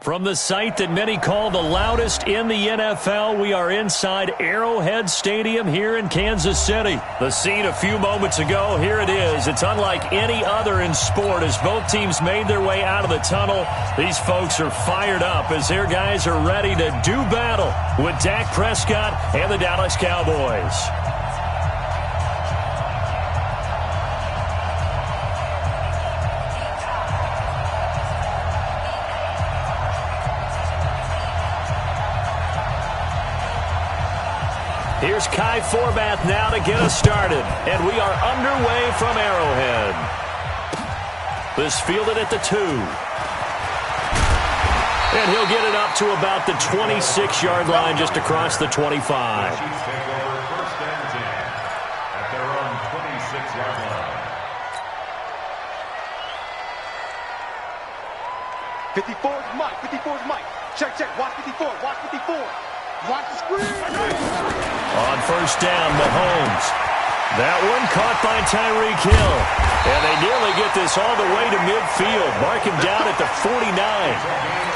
From the site that many call the loudest in the NFL, we are inside Arrowhead Stadium here in Kansas City. The scene a few moments ago, here it is. It's unlike any other in sport as both teams made their way out of the tunnel. These folks are fired up as their guys are ready to do battle with Dak Prescott and the Dallas Cowboys. Here's Kai Forbath now to get us started. And we are underway from Arrowhead. This fielded at the 2. And he'll get it up to about the 26-yard line just across the 25. Chiefs take over first and 10 at their own 26-yard line. 54's Mike. 54's Mike. Check, check. Watch 54. Watch 54. Watch the screen. On first down, Mahomes. That one caught by Tyreek Hill. And they nearly get this all the way to midfield. Mark him down at the 49.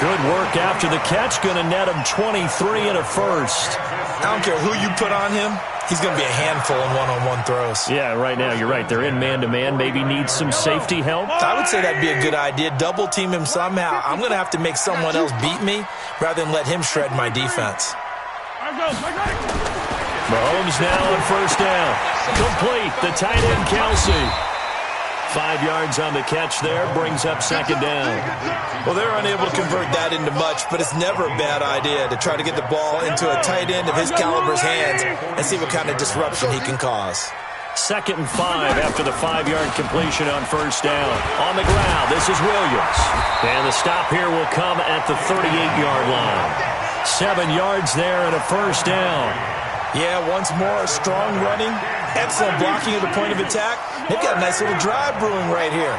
Good work after the catch. Going to net him 23 and a first. I don't care who you put on him. He's going to be a handful in one-on-one throws. Yeah, right now, you're right. They're in man-to-man. Maybe needs some safety help. I would say that'd be a good idea. Double team him somehow. I'm going to have to make someone else beat me rather than let him shred my defense. Mahomes now on first down. Complete. The tight end, Kelsey. 5 yards on the catch there. Brings up second down. Well, they're unable to convert that into much, but it's never a bad idea to try to get the ball into a tight end of his caliber's hands and see what kind of disruption he can cause. 2nd and 5 after the 5-yard completion on first down. On the ground, this is Williams. And the stop here will come at the 38-yard line. 7 yards there and a first down. Yeah, once more, strong running, excellent blocking at the point of attack. They've got a nice little drive brewing right here.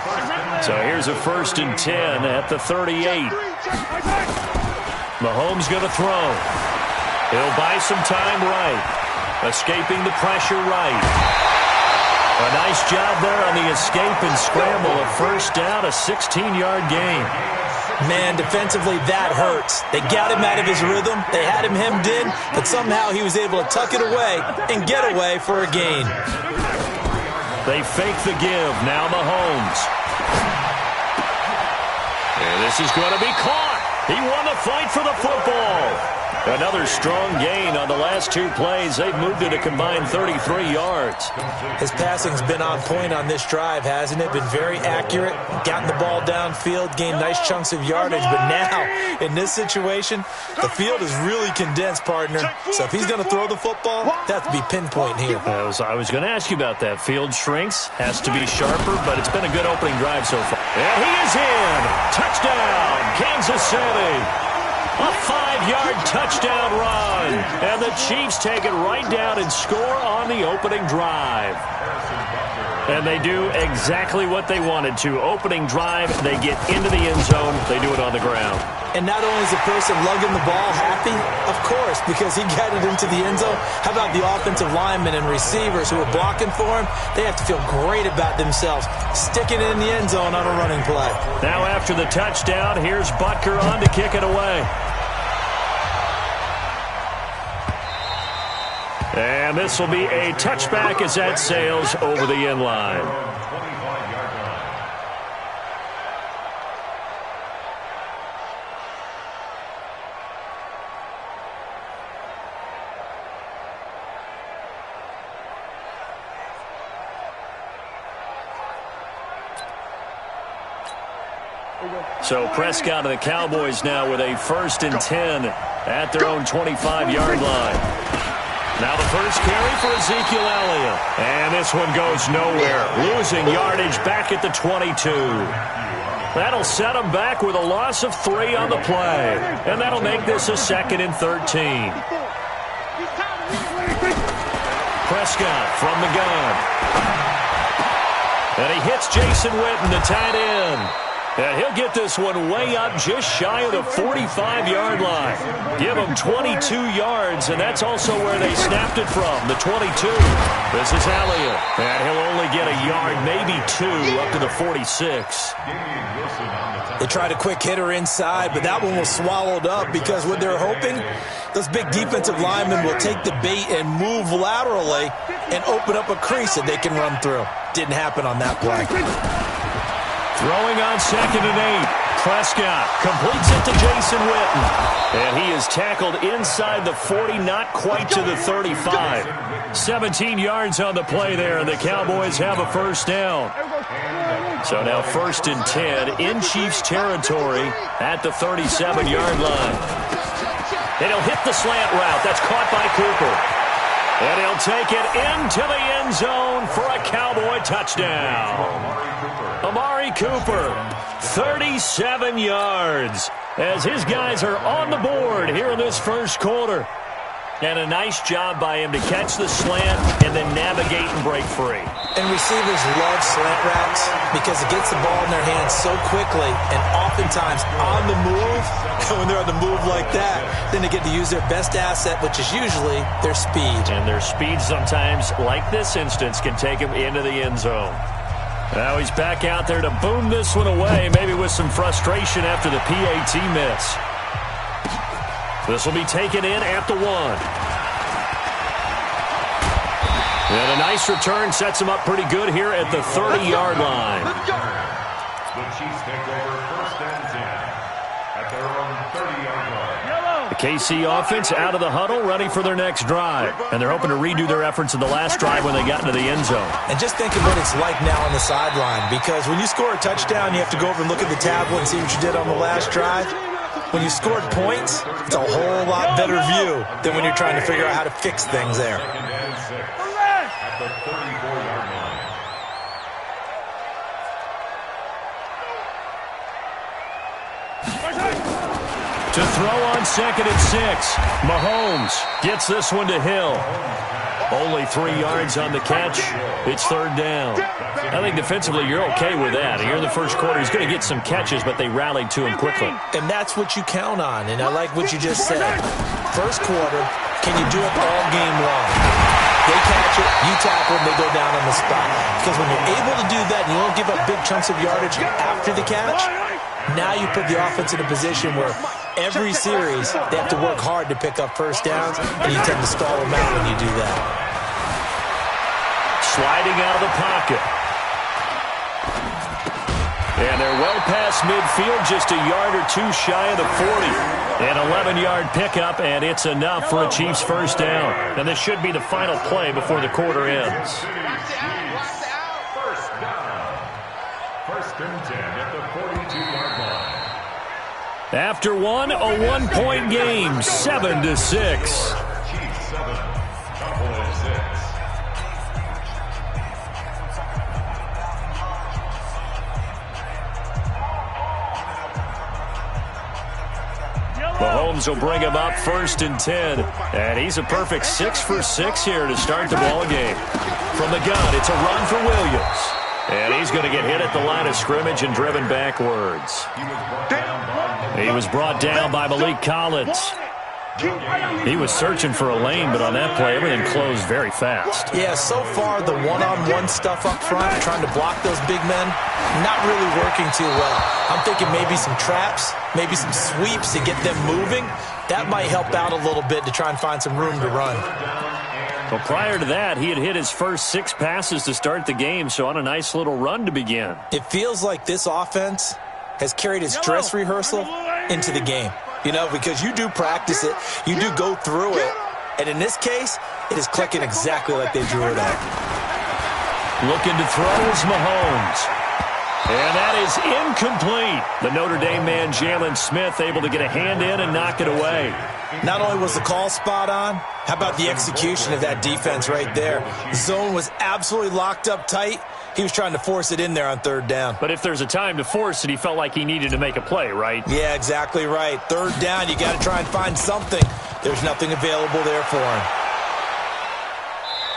So here's a 1st and 10 at the 38. Mahomes going to throw. He'll buy some time right. Escaping the pressure right. A nice job there on the escape and scramble. A first down, a 16-yard gain. Man, defensively, that hurts. They got him out of his rhythm. They had him hemmed in, but somehow he was able to tuck it away and get away for a gain. They fake the give. Now Mahomes. And this is going to be caught. He won the fight for the football. Another strong gain on the last 2 plays. They've moved it a combined 33 yards. His passing's been on point on this drive, hasn't it? Been very accurate, gotten the ball downfield, gained nice chunks of yardage. But now, in this situation, the field is really condensed, partner. So if he's going to throw the football, that has to be pinpoint here. I was going to ask you about that. Field shrinks, has to be sharper, but it's been a good opening drive so far. And he is in. Touchdown, Kansas City. A 5-yard touchdown run. And the Chiefs take it right down and score on the opening drive. And they do exactly what they wanted to. Opening drive, they get into the end zone. They do it on the ground. And not only is the person lugging the ball happy, of course, because he got it into the end zone. How about the offensive linemen and receivers who are blocking for him? They have to feel great about themselves, sticking it in the end zone on a running play. Now after the touchdown, here's Butker on to kick it away. And this will be a touchback as that sails over the end line. So Prescott and the Cowboys now with a 1st and 10 at their own 25-yard line. Now the first carry for Ezekiel Elliott. And this one goes nowhere. Losing yardage back at the 22. That'll set him back with a loss of 3 on the play. And that'll make this a 2nd and 13. Prescott from the gun. And he hits Jason Witten, the tight end. And he'll get this one way up just shy of the 45-yard line. Give him 22 yards, and that's also where they snapped it from, the 22. This is Elliott, and he'll only get a yard, maybe 2, up to the 46. They tried a quick hitter inside, but that one was swallowed up because what they're hoping, those big defensive linemen will take the bait and move laterally and open up a crease that they can run through. Didn't happen on that play. Throwing on 2nd and 8. Prescott completes it to Jason Witten. And he is tackled inside the 40, not quite to the 35. 17 yards on the play there, and the Cowboys have a first down. So now 1st and 10 in Chiefs territory at the 37-yard line. And he'll hit the slant route. That's caught by Cooper. And he'll take it into the end zone for a Cowboy touchdown. Amari Cooper, 37 yards, as his guys are on the board here in this first quarter. And a nice job by him to catch the slant and then navigate and break free. And receivers love slant routes because it gets the ball in their hands so quickly and oftentimes on the move. When they're on the move like that, then they get to use their best asset, which is usually their speed. And their speed sometimes, like this instance, can take them into the end zone. Now he's back out there to boom this one away, maybe with some frustration after the PAT miss. This will be taken in at the 1. And a nice return sets him up pretty good here at the 30-yard line. The Chiefs take over 1st and 10 at their own 30-yard line. The KC offense out of the huddle, ready for their next drive. And they're hoping to redo their efforts in the last drive when they got into the end zone. And just think of what it's like now on the sideline, because when you score a touchdown, you have to go over and look at the tablet and see what you did on the last drive. When you scored points, it's a whole lot better view than when you're trying to figure out how to fix things there. 2nd and 6 at the 34-yard line. To throw on 2nd and 6. Mahomes gets this one to Hill. Only 3 yards on the catch. It's 3rd down. I think defensively you're okay with that. Here in the first quarter, he's going to get some catches, but they rallied to him quickly. And that's what you count on, and I like what you just said. First quarter, can you do it all game long? They catch it, you tackle them, they go down on the spot. Because when you're able to do that and you don't give up big chunks of yardage after the catch, now you put the offense in a position where every series they have to work hard to pick up first downs, and you tend to stall them out when you do that. Sliding out of the pocket. And they're well past midfield, just a yard or 2 shy of the 40. An 11-yard pickup, and it's enough for a Chiefs first down. And this should be the final play before the quarter ends. First down. 1st and 10 at the 42-yard line. After one, a 1-point game, 7-6. Chiefs 7, Cowboys 6. Mahomes will bring him up 1st and 10. And he's a perfect 6 for 6 here to start the ball game. From the gun, it's a run for Williams. And he's going to get hit at the line of scrimmage and driven backwards. He was brought down by Malik Collins. He was searching for a lane, but on that play, everything closed very fast. Yeah, so far the one-on-one stuff up front, trying to block those big men, not really working too well. I'm thinking maybe some traps, maybe some sweeps to get them moving. That might help out a little bit to try and find some room to run. Well, prior to that, he had hit his first 6 passes to start the game, so on a nice little run to begin. It feels like this offense has carried its dress rehearsal into the game. You know, because you do practice it, you do go through it, and in this case, it is clicking exactly like they drew it up. Looking to throw is Mahomes. And that is incomplete. The Notre Dame man, Jalen Smith, able to get a hand in and knock it away. Not only was the call spot on, how about the execution of that defense right there? The zone was absolutely locked up tight. He was trying to force it in there on 3rd down. But if there's a time to force it, he felt like he needed to make a play, right? Yeah, exactly right. 3rd down, you got to try and find something. There's nothing available there for him.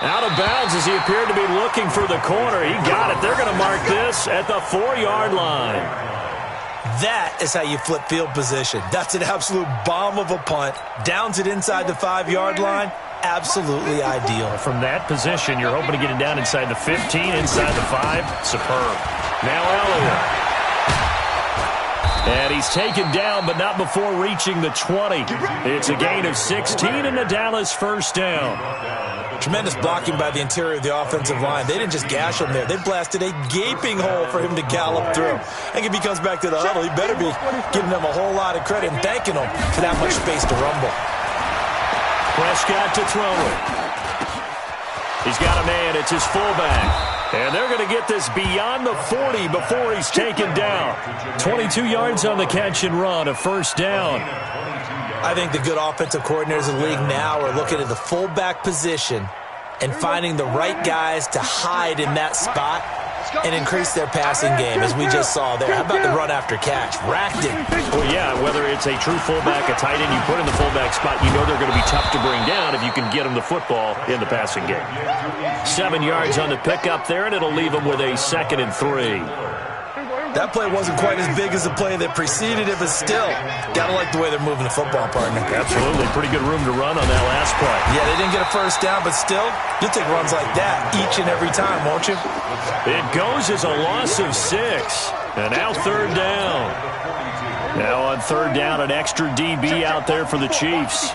Out of bounds as he appeared to be looking for the corner. He got it. They're going to mark this at the 4-yard line. That is how you flip field position. That's an absolute bomb of a punt. Downs it inside the 5-yard line. Absolutely ideal. From that position, you're hoping to get it down inside the 15, inside the 5. Superb. Now Elliott. And he's taken down, but not before reaching the 20. It's a gain of 16 and a Dallas first down. Tremendous blocking by the interior of the offensive line. They didn't just gash him there. They blasted a gaping hole for him to gallop through. I think if he comes back to the huddle, he better be giving them a whole lot of credit and thanking them for that much space to rumble. Prescott to throw it. He's got a man. It's his fullback. And they're going to get this beyond the 40 before he's taken down. 22 yards on the catch and run, a first down. I think the good offensive coordinators in the league now are looking at the fullback position and finding the right guys to hide in that spot and increase their passing game, as we just saw there. How about the run after catch? Racked it. Well, yeah, whether it's a true fullback, a tight end, you put in the fullback spot, you know they're going to be tough to bring down if you can get them the football in the passing game. 7 yards on the pickup there, and it'll leave them with a 2nd and 3. That play wasn't quite as big as the play that preceded it, but still, got to like the way they're moving the football, partner. Absolutely. Pretty good room to run on that last play. Yeah, they didn't get a first down, but still, you'll take runs like that each and every time, won't you? It goes as a loss of 6. And now 3rd down. Now on 3rd down, an extra DB out there for the Chiefs.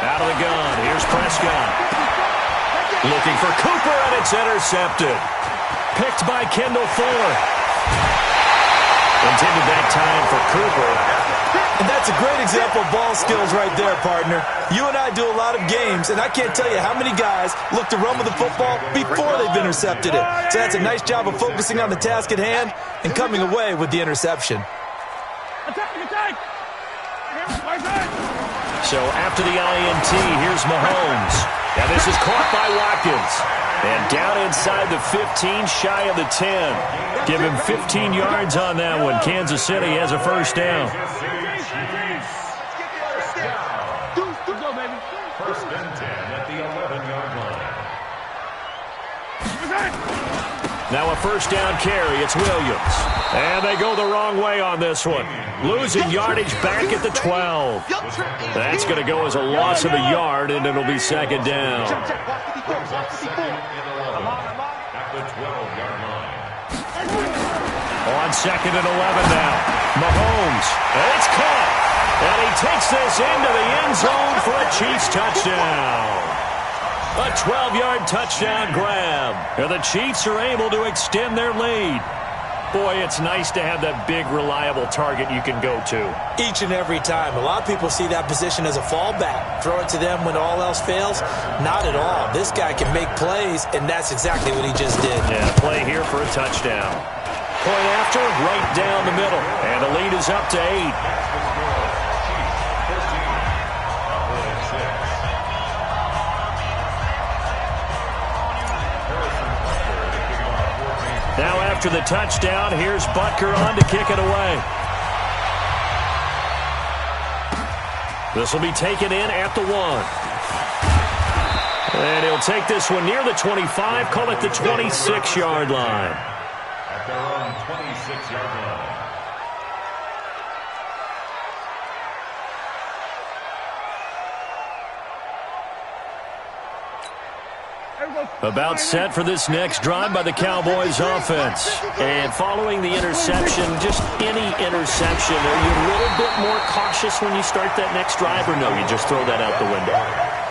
Out of the gun. Here's Prescott. Looking for Cooper, and it's intercepted. Picked by Kendall Fuller. Intended that time for Cooper. And that's a great example of ball skills right there, partner. You and I do a lot of games, and I can't tell you how many guys look to run with the football before they've intercepted it. So that's a nice job of focusing on the task at hand and coming away with the interception. So after the INT, here's Mahomes. Now this is caught by Watkins. And down inside the 15, shy of the 10. Give him 15 yards on that one. Kansas City has a first down. First and 10 at the 11-yard line. Now a first down carry. It's Williams. And they go the wrong way on this one. Losing yardage back at the 12. That's going to go as a loss of a yard, and it'll be 2nd down. At the 12-yard line. On 2nd and 11 now. Mahomes. And it's caught. And he takes this into the end zone for a Chiefs touchdown. A 12-yard touchdown grab. And the Chiefs are able to extend their lead. Boy, it's nice to have that big, reliable target you can go to. Each and every time. A lot of people see that position as a fallback. Throw it to them when all else fails. Not at all. This guy can make plays, and that's exactly what he just did. Yeah, play here for a touchdown. Point after, right down the middle. And the lead is up to 8. Now after the touchdown, here's Butker on to kick it away. This will be taken in at the 1. And he'll take this one near the 25, call it the 26-yard line. At their own 26-yard line. About set for this next drive by the Cowboys offense. And following the interception, just any interception, are you a little bit more cautious when you start that next drive, or no, you just throw that out the window?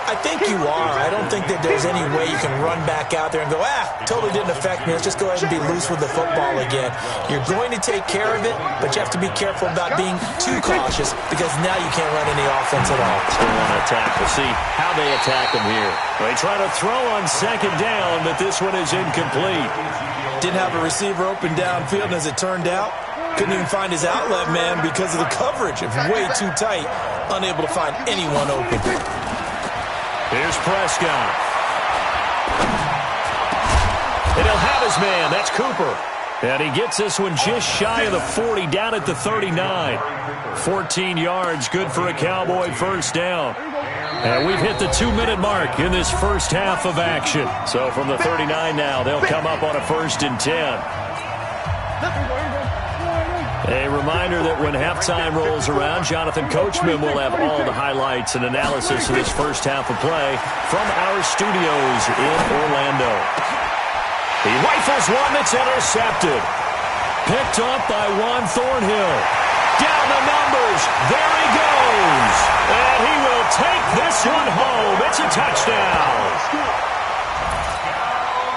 I think you are. I don't think that there's any way you can run back out there and go, totally didn't affect me. Let's just go ahead and be loose with the football again. You're going to take care of it, but you have to be careful about being too cautious because now you can't run any offense at all. Still want to attack. We'll see how they attack him here. They try to throw on 2nd down, but this one is incomplete. Didn't have a receiver open downfield, and as it turned out, couldn't even find his outlet man because of the coverage. It's way too tight, unable to find anyone open. Here's Prescott. And he'll have his man. That's Cooper. And he gets this one just shy of the 40, down at the 39. 14 yards, good for a Cowboy first down. And we've hit the 2-minute mark in this first half of action. So from the 39 now, they'll come up on a 1st and 10. A reminder that when halftime rolls around, Jonathan Coachman will have all the highlights and analysis of this first half of play from our studios in Orlando. He rifles one that's intercepted. Picked up by Juan Thornhill. Down the numbers. There he goes. And he will take this one home. It's a touchdown.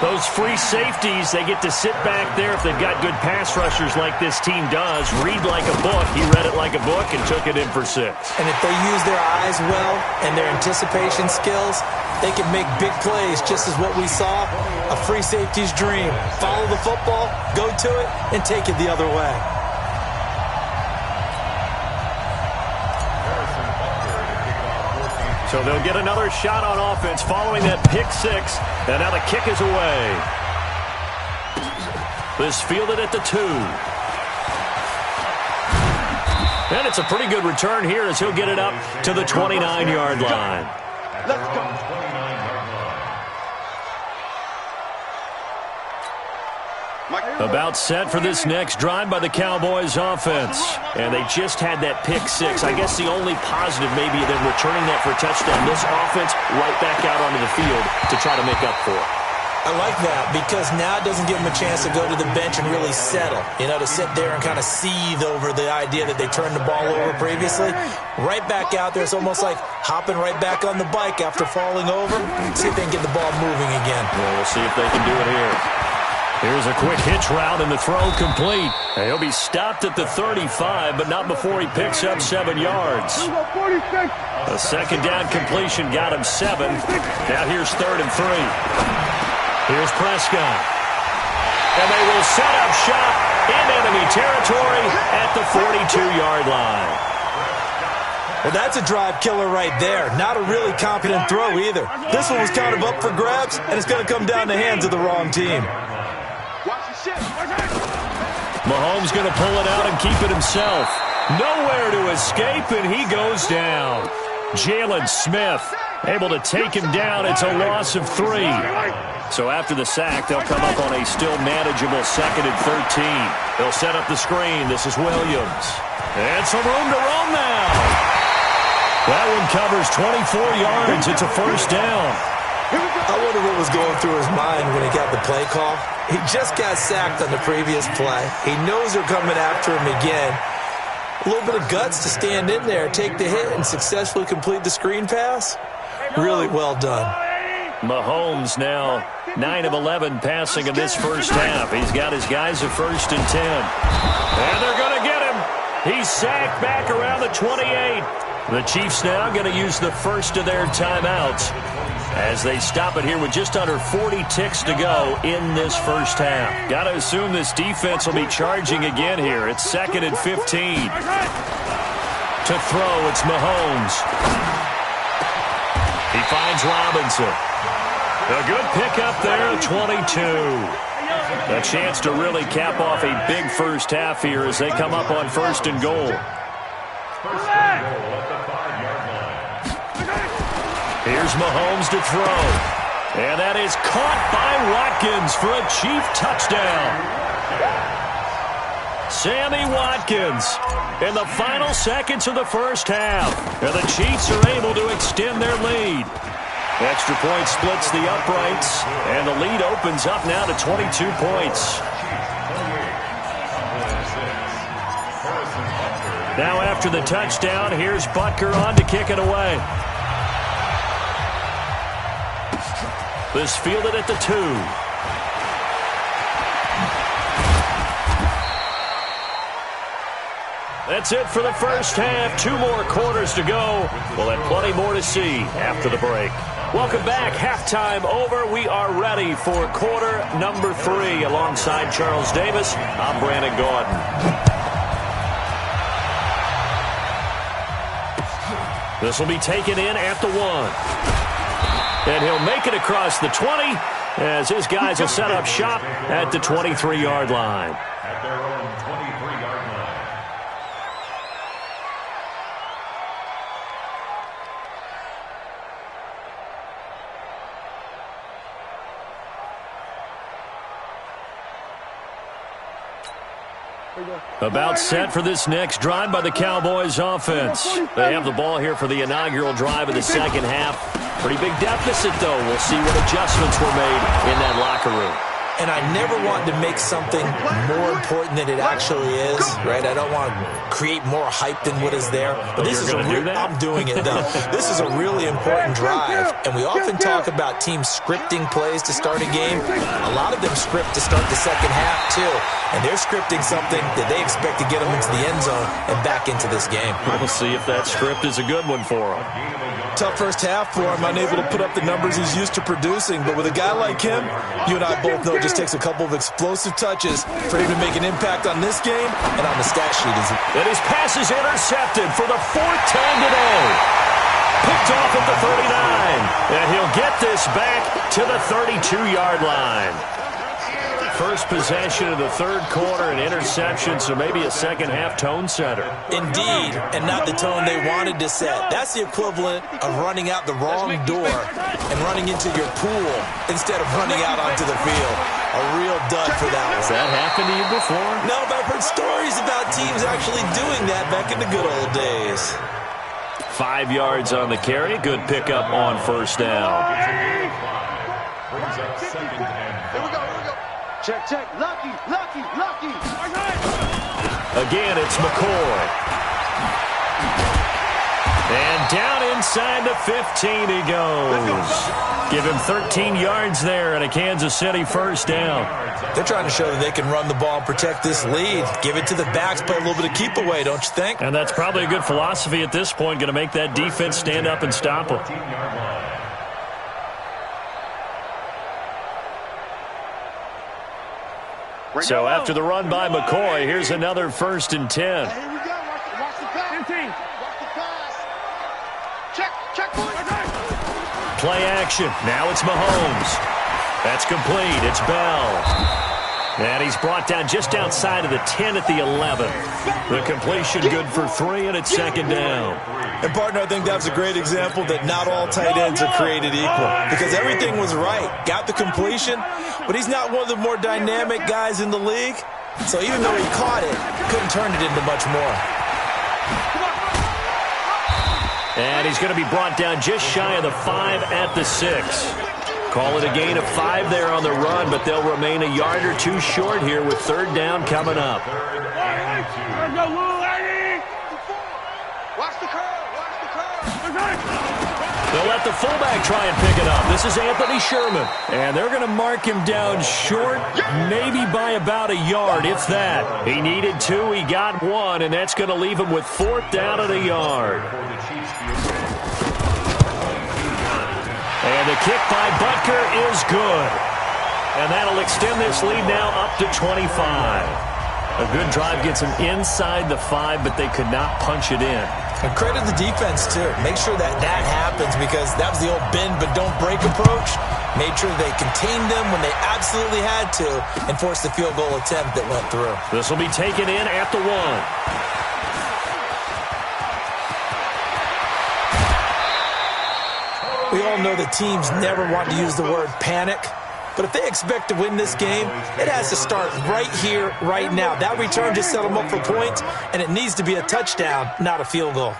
Those free safeties, they get to sit back there if they've got good pass rushers like this team does. Read like a book. He read it like a book and took it in for 6. And if they use their eyes well and their anticipation skills, they can make big plays, just as what we saw, a free safety's dream. Follow the football, go to it, and take it the other way. So they'll get another shot on offense following that pick 6. And now the kick is away. This fielded at the 2. And it's a pretty good return here as he'll get it up to the 29-yard line. Let's go. About set for this next drive by the Cowboys offense. And they just had that pick 6. I guess the only positive maybe than returning that for a touchdown. This offense right back out onto the field to try to make up for it. I like that because now it doesn't give them a chance to go to the bench and really settle. You know, to sit there and kind of seethe over the idea that they turned the ball over previously. Right back out there, it's almost like hopping right back on the bike after falling over. See if they can get the ball moving again. Well, we'll see if they can do it here. Here's a quick hitch route and the throw complete. And he'll be stopped at the 35, but not before he picks up 7 yards. A second down completion got him 7. Now here's 3rd and 3. Here's Prescott. And they will set up shop in enemy territory at the 42-yard line. Well, that's a drive killer right there. Not a really confident throw either. This one was kind of up for grabs, and it's going to come down the hands of the wrong team. Mahomes going to pull it out and keep it himself. Nowhere to escape, and he goes down. Jalen Smith able to take him down. It's a loss of 3. So after the sack, they'll come up on a still manageable 2nd and 13. They'll set up the screen. This is Williams. And some room to run now. That one covers 24 yards. It's a 1st down. I wonder what was going through his mind when he got the play call. He just got sacked on the previous play. He knows they're coming after him again. A little bit of guts to stand in there, take the hit, and successfully complete the screen pass. Really well done. Mahomes now 9 of 11 passing in this first half. He's got his guys at 1st and 10. And they're going to get him. He's sacked back around the 28. The Chiefs now going to use the first of their timeouts as they stop it here with just under 40 ticks to go in this first half. Got to assume this defense will be charging again here. It's 2nd and 15. To throw, it's Mahomes. He finds Robinson. A good pickup there, 22. A chance to really cap off a big first half here as they come up on 1st and goal. Here's Mahomes to throw. And that is caught by Watkins for a Chief touchdown. Sammy Watkins in the final seconds of the first half. And the Chiefs are able to extend their lead. Extra point splits the uprights. And the lead opens up now to 22 points. Now after the touchdown, here's Butker on to kick it away. This fielded at the 2. That's it for the first half. 2 more quarters to go. We'll have plenty more to see after the break. Welcome back. Halftime over. We are ready for quarter number 3. Alongside Charles Davis, I'm Brandon Gaudin. This will be taken in at the 1. And he'll make it across the 20 as his guys will set up shop at the 23-yard line. At their own 23-yard line. About set for this next drive by the Cowboys offense. They have the ball here for the inaugural drive of the second half. Pretty big deficit, though. We'll see what adjustments were made in that locker room. And I never want to make something more important than it actually is, right? I don't want to create more hype than what is there. But this is I'm doing it, though. This is a really important drive. And we often talk about teams scripting plays to start a game. A lot of them script to start the second half, too. And they're scripting something that they expect to get them into the end zone and back into this game. We'll see if that script is a good one for them. Tough first half for him, unable to put up the numbers he's used to producing. But with a guy like him, you and I both know it just takes a couple of explosive touches for him to make an impact on this game and on the stat sheet. And his pass is intercepted for the fourth time today. Picked off at the 39. And he'll get this back to the 32-yard line. First possession of the third quarter, an interception, so maybe a second-half tone setter. Indeed, and not the tone they wanted to set. That's the equivalent of running out the wrong door and running into your pool instead of running out onto the field. A real dud for that one. Has that happened to you before? No, but I've heard stories about teams actually doing that back in the good old days. 5 yards on the carry. Good pickup on first down. Brings up second and Here we go. Check. Lucky. Again, it's McCoy. And down inside the 15 he goes. Give him 13 yards there and a Kansas City first down. They're trying to show that they can run the ball and protect this lead. Give it to the backs, play a little bit of keep away, don't you think? And that's probably a good philosophy at this point, going to make that defense stand up and stop them. So after the run by McCoy, here's another 1st and 10. Here we go. Watch the pass. Watch the pass. Check. Play action. Now it's Mahomes. That's complete. It's Bell. And he's brought down just outside of the 10 at the 11. The completion good for 3, and it's second down. And, partner, I think that's a great example that not all tight ends are created equal. Because everything was right. Got the completion, but he's not one of the more dynamic guys in the league. So even though he caught it, couldn't turn it into much more. And he's going to be brought down just shy of the 5 at the 6. Call it a gain of 5 there on the run, but they'll remain a yard or 2 short here with third down coming up. Watch the curve. They'll let the fullback try and pick it up. This is Anthony Sherman. And they're going to mark him down short, maybe by about a yard, if that. He needed 2, he got 1, and that's going to leave him with 4th down at a yard. And the kick by Butker is good. And that'll extend this lead now up to 25. A good drive gets them inside the 5, but they could not punch it in. And credit the defense, too. Make sure that happens because that was the old bend but don't break approach. Made sure they contained them when they absolutely had to and forced the field goal attempt that went through. This will be taken in at the 1. We all know that teams never want to use the word panic. But if they expect to win this game, it has to start right here, right now. That return just set them up for points, and it needs to be a touchdown, not a field goal.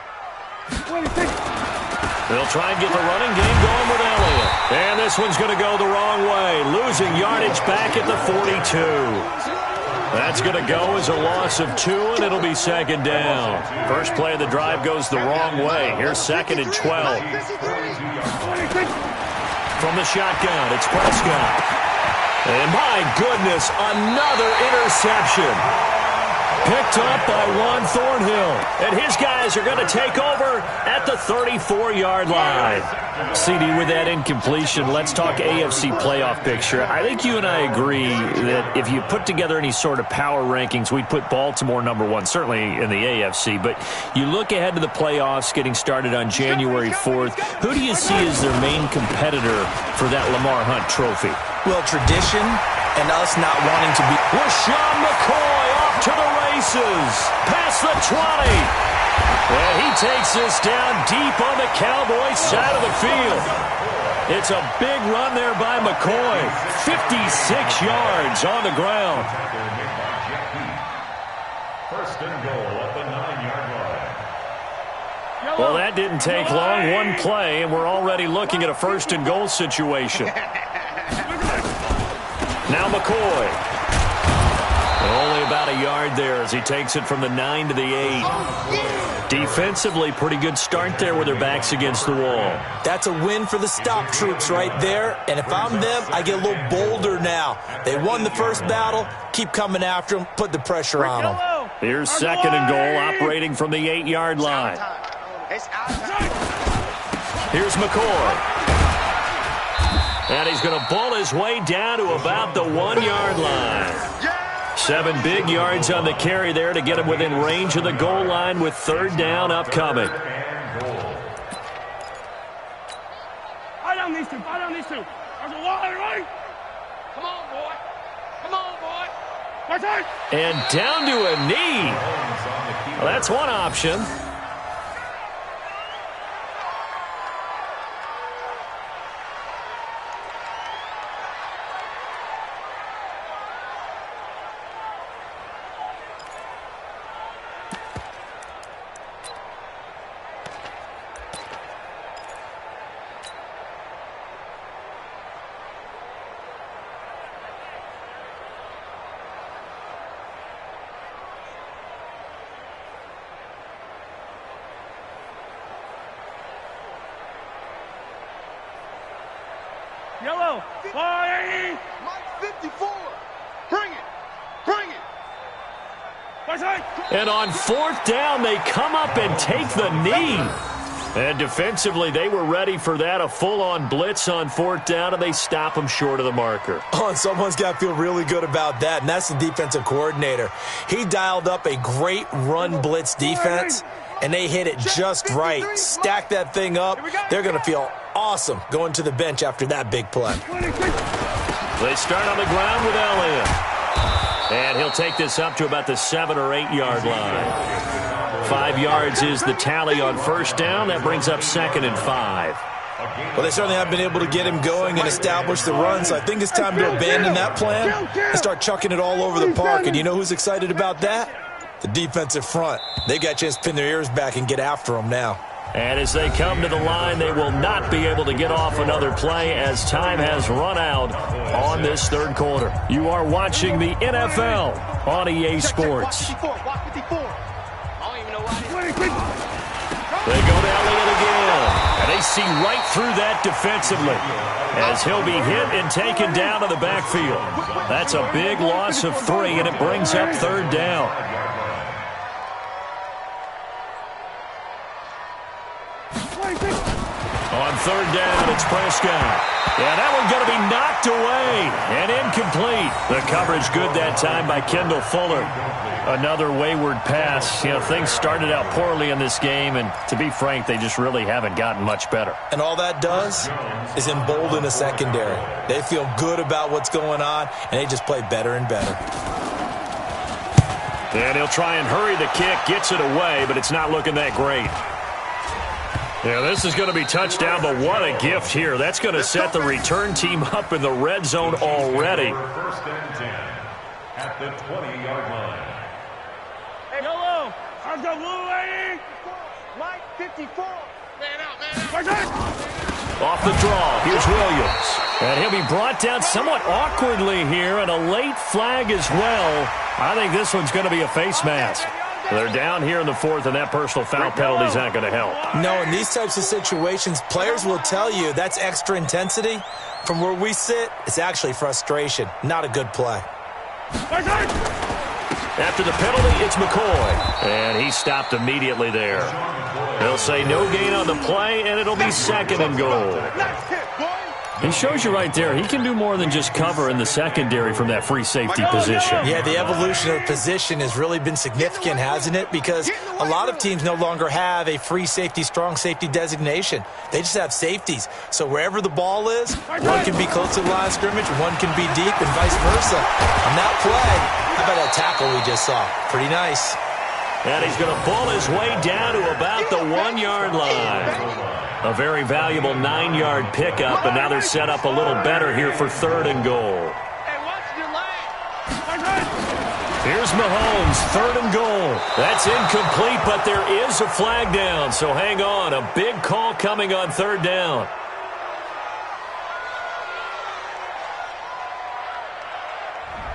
They'll try and get the running game going with Elliott. And this one's going to go the wrong way, losing yardage back at the 42. That's going to go as a loss of 2, and it'll be second down. First play of the drive goes the wrong way. Here's 2nd and 12. From the shotgun, it's Prescott. And my goodness, another interception. Picked up by Juan Thornhill. And his guys are going to take over at the 34-yard line. CD, with that incompletion, let's talk AFC playoff picture. I think you and I agree that if you put together any sort of power rankings, we'd put Baltimore #1, certainly in the AFC. But you look ahead to the playoffs getting started on January 4th. Who do you see as their main competitor for that Lamar Hunt trophy? Well, tradition and us not wanting to be... LaShawn McCoy off to the races. Past the 20. And he takes this down deep on the Cowboys side of the field. It's a big run there by McCoy. 56 yards on the ground. and goal at the 9-yard line. Well, that didn't take long. One play, and we're already looking at a first and goal situation. Now McCoy. Only about a yard there as he takes it from the 9 to the 8. Defensively, pretty good start there with their backs against the wall. That's a win for the stop troops right there. And if I'm them, I get a little bolder now. They won the first battle. Keep coming after them. Put the pressure on them. Here's second and goal operating from the 8-yard line. Here's McCoy. And he's going to bull his way down to about the 1-yard line. 7 big yards on the carry there to get him within range of the goal line with third down upcoming. I don't need to. There's a lot, right? Come on, boy. That's it. And down to a knee. Well, that's one option. Yellow. Fire. Mike 54. Bring it. That's it. And on fourth down, they come up and take the knee. And defensively, they were ready for that, a full-on blitz on fourth down, and they stop them short of the marker. Oh, and someone's got to feel really good about that, and that's the defensive coordinator. He dialed up a great run blitz defense, and they hit it just right. Stack that thing up. They're going to feel awesome going to the bench after that big play. They start on the ground with Elliott. And he'll take this up to about the 7 or 8 yard line. 5 yards is the tally on first down. That brings up 2nd and 5. Well, they certainly have been able to get him going and establish the run, so I think it's time to abandon that plan and start chucking it all over the park. And you know who's excited about that? The defensive front. They got a chance to pin their ears back and get after him now. And as they come to the line, they will not be able to get off another play as time has run out on this third quarter. You are watching the NFL on EA Sports. Watch 54. They go to Elliott again. And they see right through that defensively as he'll be hit and taken down to the backfield. That's a big loss of 3, and it brings up third down. On third down, it's Prescott. Yeah, that one's going to be knocked away and incomplete. The coverage good that time by Kendall Fuller. Another wayward pass. You know, things started out poorly in this game, and to be frank, they just really haven't gotten much better. And all that does is embolden the secondary. They feel good about what's going on, and they just play better and better. And he'll try and hurry the kick, gets it away, but it's not looking that great. Yeah, this is going to be touchdown, but what a gift here. That's going to set the return team up in the red zone already. First and 10 at the 20-yard line. Yellow. How's the blue lady? Mike 54. Man out. Off the draw, here's Williams. And he'll be brought down somewhat awkwardly here, and a late flag as well. I think this one's going to be a face mask. They're down here in the fourth, and that personal foul penalty is not going to help. No, in these types of situations, players will tell you that's extra intensity. From where we sit, it's actually frustration. Not a good play. After the penalty, it's McCoy. And he stopped immediately there. They'll say no gain on the play, and it'll be 2nd and goal. He shows you right there, he can do more than just cover in the secondary from that free safety position. Yeah, the evolution of position has really been significant, hasn't it? Because a lot of teams no longer have a free safety, strong safety designation. They just have safeties. So wherever the ball is, one can be close to the line of scrimmage, one can be deep, and vice versa. On that play, how about that tackle we just saw? Pretty nice. And he's going to pull his way down to about the 1 yard line. A very valuable 9-yard pickup, and now they're set up a little better here for 3rd and goal. Here's Mahomes, 3rd and goal. That's incomplete, but there is a flag down, so hang on. A big call coming on 3rd down.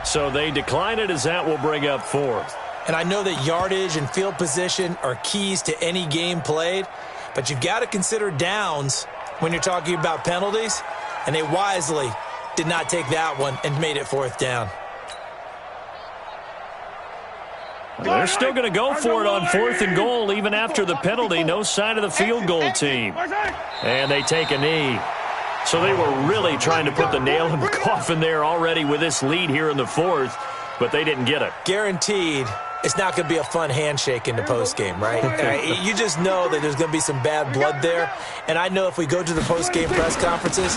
So they decline it as that will bring up 4th. And I know that yardage and field position are keys to any game played, but you've got to consider downs when you're talking about penalties, and they wisely did not take that one and made it 4th down. They're still going to go for it on 4th and goal even after the penalty. No sign of the field goal team. And they take a knee. So they were really trying to put the nail in the coffin there already with this lead here in the 4th, but they didn't get it. Guaranteed it's not going to be a fun handshake in the postgame, right? You just know that there's going to be some bad blood there. And I know if we go to the postgame press conferences,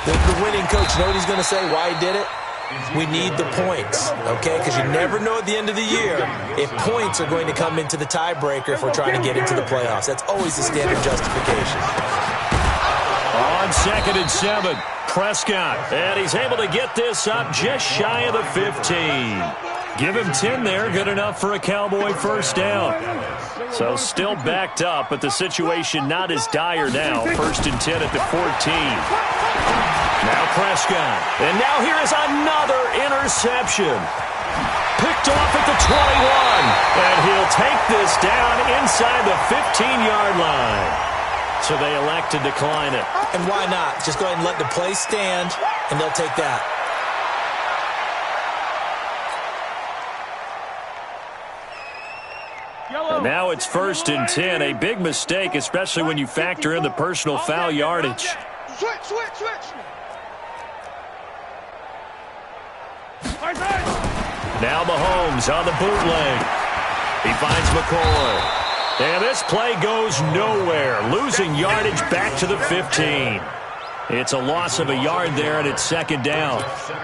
the winning coach, you know what he's going to say, why he did it? We need the points, okay? Because you never know at the end of the year if points are going to come into the tiebreaker if we're trying to get into the playoffs. That's always the standard justification. On 2nd and 7, Prescott. And he's able to get this up just shy of the 15. Give him 10 there, good enough for a Cowboy 1st down. So still backed up, but the situation not as dire now. 1st and 10 at the 14. Now Prescott. And now here is another interception. Picked off at the 21. And he'll take this down inside the 15-yard line. So they elect to decline it. And why not? Just go ahead and let the play stand, and they'll take that. And now it's 1st and 10. A big mistake, especially when you factor in the personal foul yardage. Switch. Now Mahomes on the bootleg. He finds McCoy. And this play goes nowhere. Losing yardage back to the 15. It's a loss of a yard there, and it's 2nd down.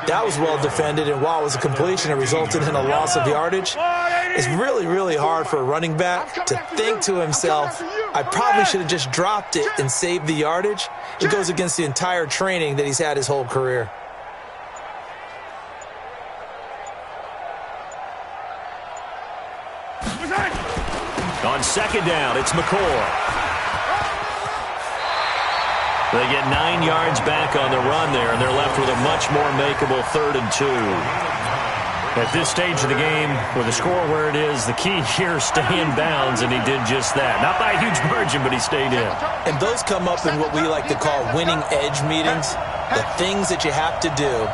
That was well defended, and while it was a completion, it resulted in a loss of yardage. It's really, really hard for a running back to think to himself, I probably should have just dropped it and saved the yardage. It goes against the entire training that he's had his whole career. On 2nd down, it's McCoy. They get 9 yards back on the run there, and they're left with a much more makeable 3rd and 2. At this stage of the game, with the score where it is, the key here, stay in bounds, and he did just that. Not by a huge margin, but he stayed in. And those come up in what we like to call winning edge meetings. The things that you have to do,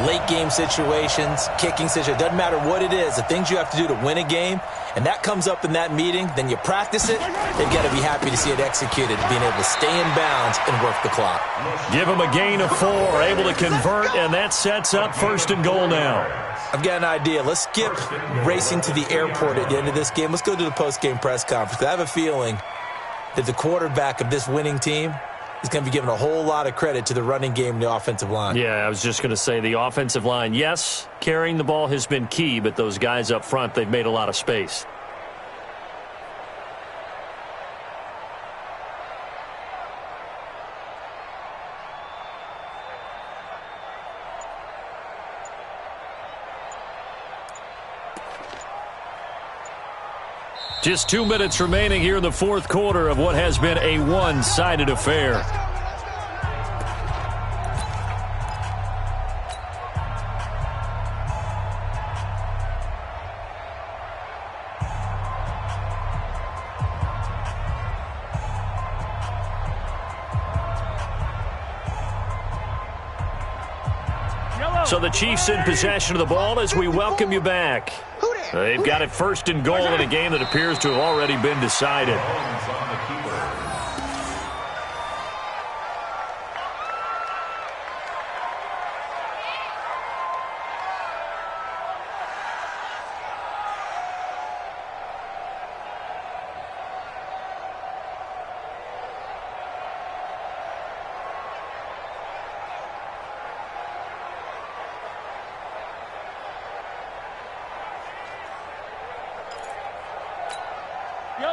late game situations, kicking situations, doesn't matter what it is, the things you have to do to win a game, and that comes up in that meeting, then you practice it, they've got to be happy to see it executed, being able to stay in bounds and work the clock. Give him a gain of 4, able to convert, and that sets up 1st and goal now. I've got an idea. Let's skip racing to the airport at the end of this game. Let's go to the post-game press conference. I have a feeling that the quarterback of this winning team is going to be giving a whole lot of credit to the running game and the offensive line. Yeah, I was just going to say the offensive line, yes, carrying the ball has been key, but those guys up front, they've made a lot of space. Just 2 minutes remaining here in the 4th quarter of what has been a one-sided affair. So the Chiefs in possession of the ball as we welcome you back. They've got it 1st and goal in a game that appears to have already been decided.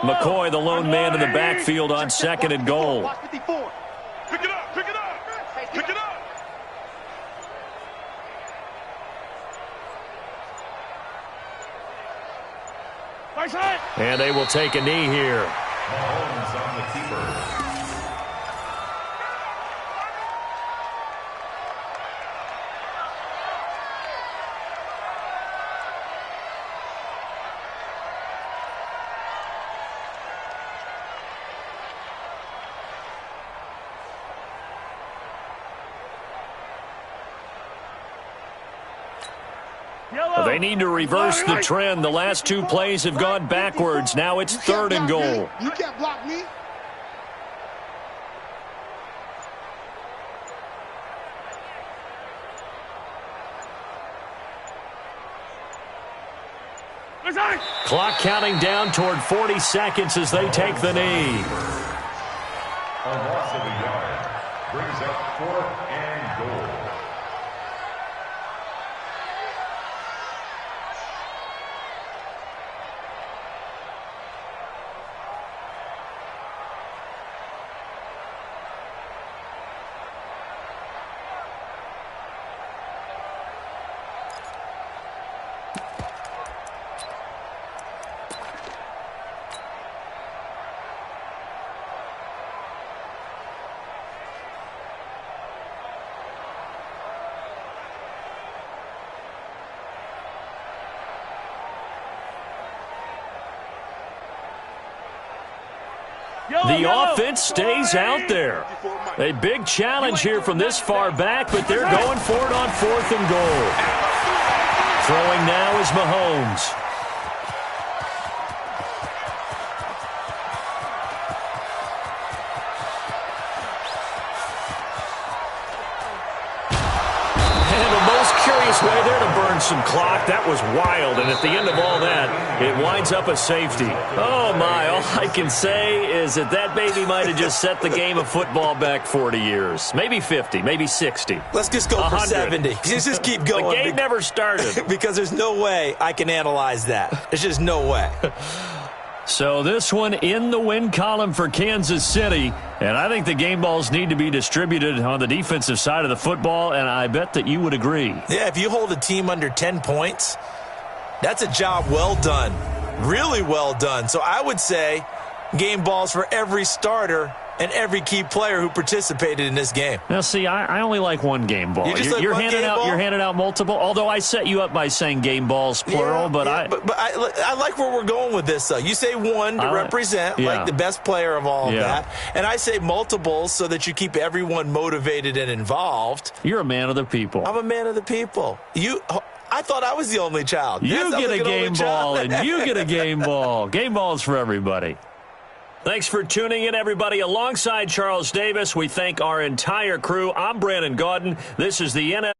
McCoy, the lone man in the backfield on 2nd and goal. Pick it up, pick it up, pick it up. And they will take a knee here. Mahomes on the keeper. They need to reverse the trend. The last two plays have gone backwards. Now it's 3rd and goal. You can't block me. Clock counting down toward 40 seconds as they take the knee. A loss of a yard brings up 4th and goal. The offense stays out there. A big challenge here from this far back, but they're going for it on 4th and goal. Throwing now is Mahomes. Way there to burn some clock. That was wild, and at the end of all that, it winds up a safety. Oh, my. All I can say is that baby might have just set the game of football back 40 years. Maybe 50, maybe 60. Let's just go 100. for 70. Just keep going. The game never started. Because there's no way I can analyze that. There's just no way. So this one in the win column for Kansas City, and I think the game balls need to be distributed on the defensive side of the football, and I bet that you would agree. Yeah, if you hold a team under 10 points, that's a job well done, really well done. So I would say game balls for every starter and every key player who participated in this game. Now, see, I only like one game ball. You're handing out multiple, although I set you up by saying game balls, plural. But I like where we're going with this, though. You say one to represent, like the best player of all of that. And I say multiples so that you keep everyone motivated and involved. You're a man of the people. I'm a man of the people. I thought I was the only child. You get a game ball, and you get a game ball. Game balls for everybody. Thanks for tuning in, everybody. Alongside Charles Davis, we thank our entire crew. I'm Brandon Gaudin. This is the NFL.